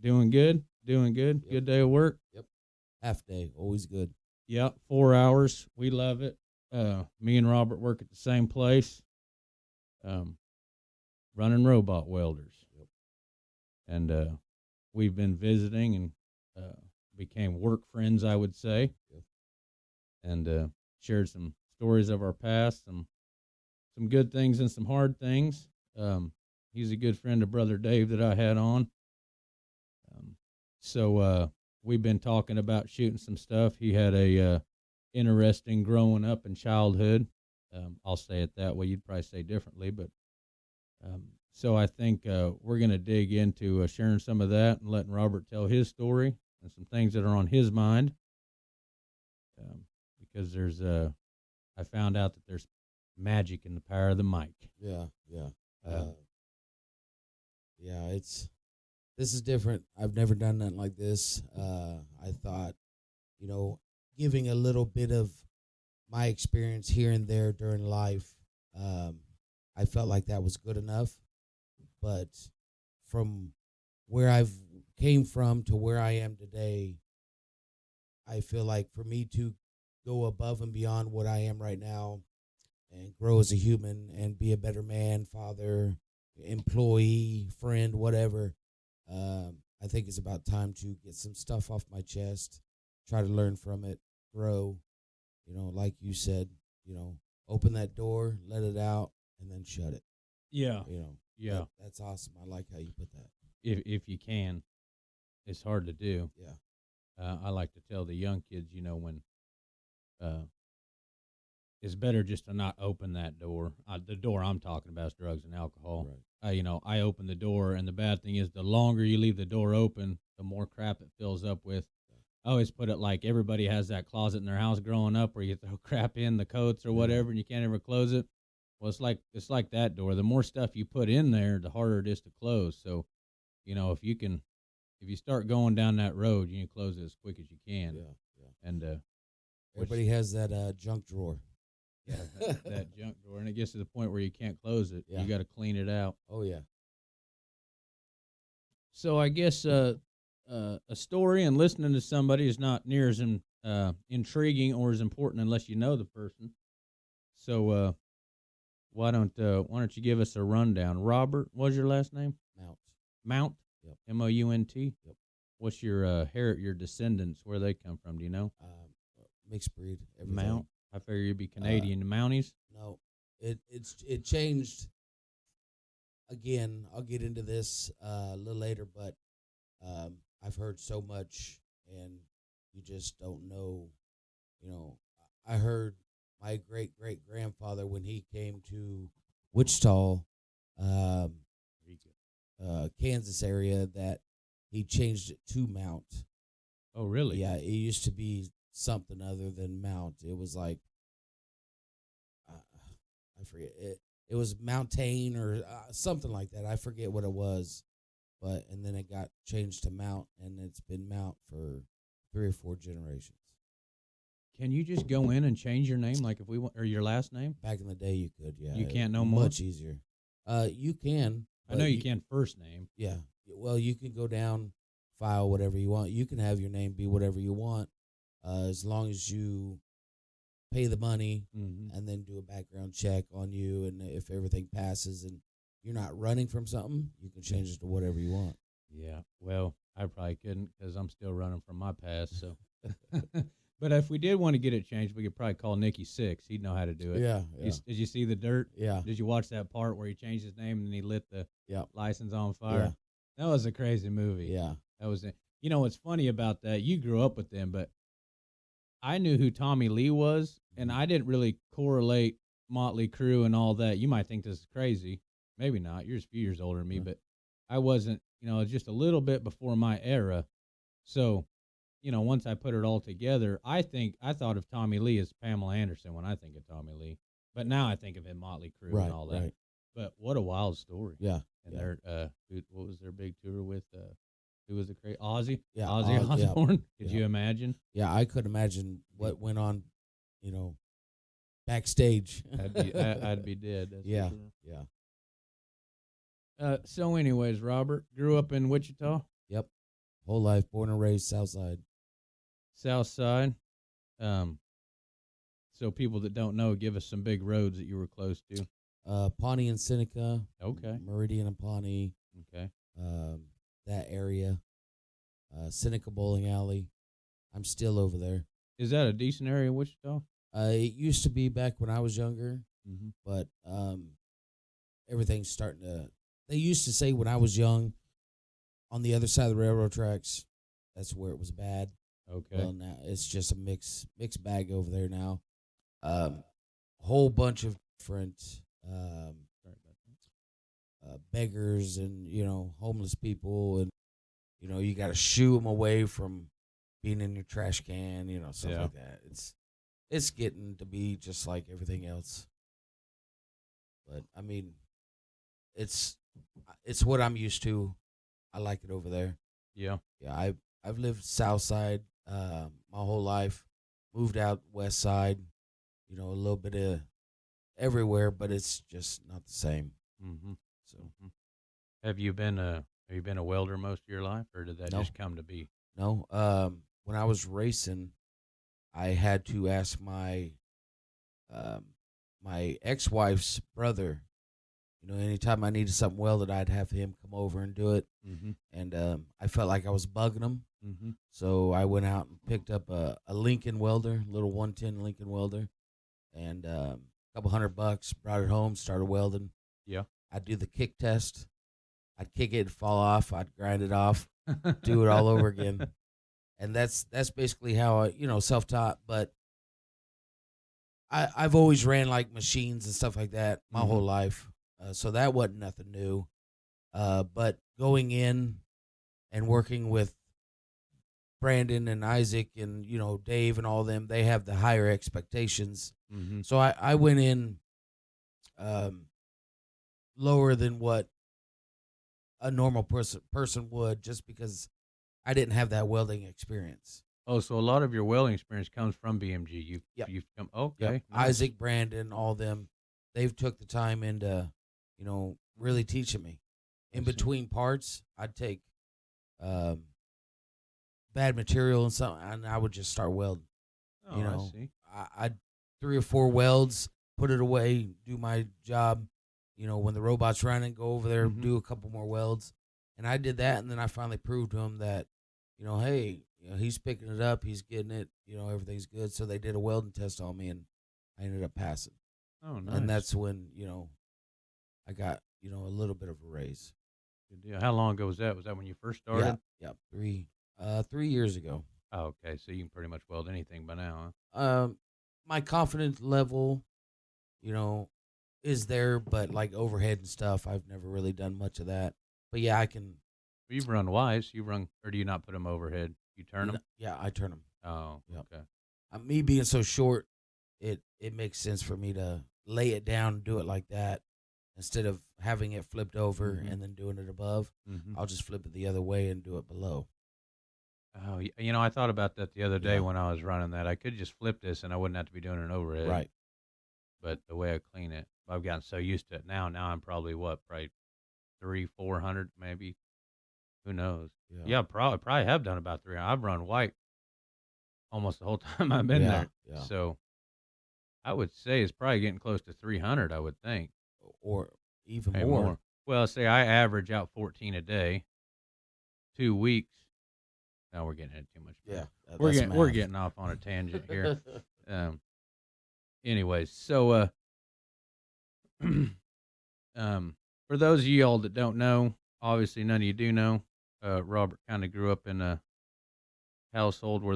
Doing good. Doing good. Yep. Good day of work. Yep. Half day, always good. Yep. 4 hours. We love it. Me and Robert work at the same place. Um, Running robot welders. Yep. And we've been visiting and became work friends, I would say. Yep. And shared some stories of our past, some good things and some hard things. He's a good friend of Brother Dave that I had on. So we've been talking about shooting some stuff. He had a interesting growing up in childhood. I'll say it that way. You'd probably say differently, but so I think we're going to dig into sharing some of that and letting Robert tell his story and some things that are on his mind. Because I found out that there's magic in the power of the mic. Yeah. This is different. I've never done nothing like this. I thought, giving a little bit of my experience here and there during life, I felt like that was good enough. But from where I've came from to where I am today, I feel like for me to go above and beyond what I am right now and grow as a human and be a better man, father, employee, friend, whatever, I think it's about time to get some stuff off my chest, try to learn from it, grow, like you said, open that door, let it out, and then shut it. Yeah. Yeah. That's awesome. I like how you put that. If you can. It's hard to do. Yeah. I like to tell the young kids, when it's better just to not open that door. The door I'm talking about is drugs and alcohol. Right. I open the door, and the bad thing is the longer you leave the door open, the more crap it fills up with. I always put it like everybody has that closet in their house growing up where you throw crap in, the coats or whatever, and you can't ever close it. Well, it's like that door. The more stuff you put in there, the harder it is to close. So, if you start going down that road, you can close it as quick as you can. Yeah. And everybody has that junk drawer. Yeah, that junk drawer, and it gets to the point where you can't close it. Yeah. You got to clean it out. Oh yeah. So I guess a story and listening to somebody is not near as intriguing or as important unless you know the person. So why don't you give us a rundown? Robert, what's your last name? Mount. Yep. Mount. Yep. What's your your descendants? Where they come from? Do you know? Mixed breed. Everything. Mount. I figure you'd be Canadian. Mounties. No, it changed. Again, I'll get into this a little later, but I've heard so much, and you just don't know. I heard my great-great-grandfather when he came to Wichita, Kansas area, that he changed it to Mount. Oh, really? Yeah, it used to be something other than Mount. It was like, I forget it. It was Mountain or something like that. I forget what it was, and then it got changed to Mount, and it's been Mount for 3 or 4 generations. Can you just go in and change your name, like if we want, or your last name? Back in the day, you could. Yeah, you can't no more. Much easier. You can. I know you can first name. Yeah. Well, you can go down, file whatever you want. You can have your name be whatever you want, as long as you pay the money and then do a background check on you, and if everything passes and you're not running from something, you can change it to whatever you want. Yeah, well, I probably couldn't because I'm still running from my past. So, but if we did want to get it changed, we could probably call Nicky Six. He'd know how to do it. Yeah. Did you see The Dirt? Yeah. Did you watch that part where he changed his name and then he lit the license on fire? Yeah. That was a crazy movie. Yeah. That was it. What's funny about that? You grew up with them, but I knew who Tommy Lee was, and I didn't really correlate Motley Crue and all that. You might think this is crazy. Maybe not. You're just a few years older than me, but I wasn't, just a little bit before my era. So, once I put it all together, I thought of Tommy Lee as Pamela Anderson when I think of Tommy Lee. But now I think of him Motley Crue and all that. Right. But what a wild story. Yeah. And what was their big tour with? Who was the crazy Ozzy? Yeah, Ozzy Osbourne. Yeah. Could you imagine? Yeah, I could imagine what went on, backstage. I'd be dead. That's yeah, for sure. Yeah. So, anyways, Robert grew up in Wichita. Yep. whole life, born and raised South Side. South Side. So people that don't know, give us some big roads that you were close to. Pawnee and Seneca. Okay. Meridian and Pawnee. Okay. That area. Seneca Bowling Alley. I'm still over there. Is that a decent area in Wichita? It used to be back when I was younger, Mm-hmm. but everything's starting to. They used to say when I was young, on the other side of the railroad tracks, that's where it was bad. Okay. Well, now it's just a mixed bag over there now. Whole bunch of different beggars and homeless people, and you got to shoo them away from being in your trash can, stuff like that. It's getting to be just like everything else. But I mean, it's what I'm used to. I like it over there. Yeah. Yeah, I've lived South Side my whole life. Moved out West Side, a little bit of everywhere, but it's just not the same. Mm-hmm. So, have you been a welder most of your life, or did that just come to be? No. When I was racing, I had to ask my my ex-wife's brother. Anytime I needed something welded, I'd have him come over and do it. Mm-hmm. And I felt like I was bugging him. Mm-hmm. So I went out and picked up a Lincoln welder, little 110 Lincoln welder, and a couple $100, brought it home, started welding. Yeah. I'd do the kick test. I'd kick it, fall off. I'd grind it off, do it all over again. And that's basically how I, self-taught. But I've always ran like machines and stuff like that my whole life. So that wasn't nothing new. But going in and working with Brandon and Isaac and, Dave and all them, they have the higher expectations. Mm-hmm. So I went in lower than what a normal person would, just because I didn't have that welding experience. Oh, so a lot of your welding experience comes from BMG. You've come, okay. Yep. Nice. Isaac, Brandon, all them, they've took the time into, really teaching me. In between parts, I'd take bad material and something, and I would just start welding. Oh, I see. I'd 3 or 4 welds, put it away, do my job. When the robot's running, go over there, do a couple more welds. And I did that, and then I finally proved to him that, hey, he's picking it up, he's getting it, everything's good. So they did a welding test on me, and I ended up passing. Oh, nice. And that's when, I got, a little bit of a raise. Good deal. How long ago was that? Was that when you first started? Yeah, 3 years ago. Oh, okay. So you can pretty much weld anything by now, huh? My confidence level, is there, but like overhead and stuff, I've never really done much of that. But yeah, I can. Well, you've run wise. Or do you not put them overhead? You turn them? Yeah, I turn them. Oh, Yep. okay. Me being so short, it makes sense for me to lay it down and do it like that instead of having it flipped over and then doing it above. I'll just flip it the other way and do it below. Oh, I thought about that the other day when I was running that. I could just flip this and I wouldn't have to be doing an overhead. Right. But the way I clean it, I've gotten so used to it now. Now I'm probably probably 300-400 maybe. Who knows? Yeah, probably have done about 300. I've run white almost the whole time I've been there. Yeah. So I would say it's probably getting close to 300, I would think. Or even Maybe more. Well, say I average out 14 a day, 2 weeks. Now we're getting into too much. Yeah. We're getting off on a tangent here. Anyways, so for those of y'all that don't know, obviously none of you do know, Robert kind of grew up in a household where